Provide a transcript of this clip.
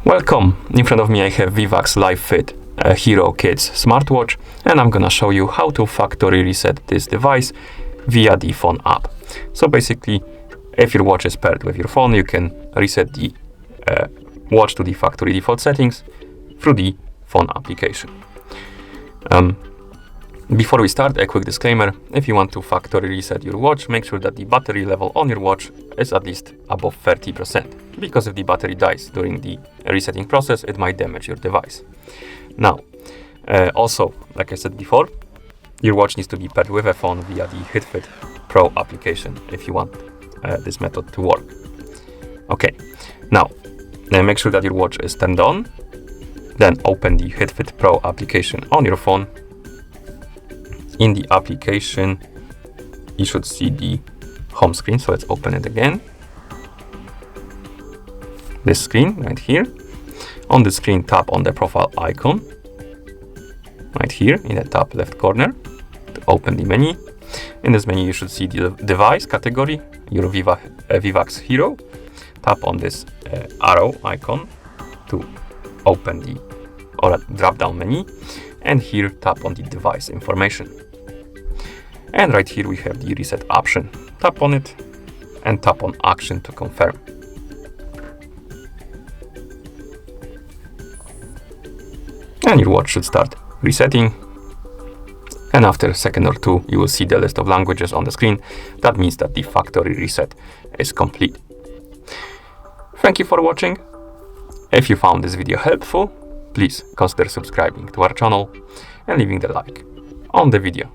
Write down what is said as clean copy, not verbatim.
Welcome! In front of me I have Vivax Lifefit Hero Kids smartwatch, and I'm gonna show you how to factory reset this device via the phone app. So basically, if your watch is paired with your phone, you can reset the watch to the factory default settings through the phone application. Before we start, a quick disclaimer. If you want to factory reset your watch, make sure that the battery level on your watch is at least above 30%, because if the battery dies during the resetting process, it might damage your device. Now, also, like I said before, your watch needs to be paired with a phone via the HardReset Pro application if you want this method to work. Okay, now make sure that your watch is turned on, then open the HardReset Pro application on your phone. In the application, you should see the home screen, so let's open it again. This screen right here. On the screen, tap on the profile icon right here in the top left corner to open the menu. In this menu, you should see the device category, your Vivax Hero. Tap on this arrow icon to open the drop-down menu, and here tap on the device information. And right here we have the reset option. Tap on it and tap on action to confirm. And your watch should start resetting. And after a second or two, you will see the list of languages on the screen. That means that the factory reset is complete. Thank you for watching. If you found this video helpful, please consider subscribing to our channel and leaving the like on the video.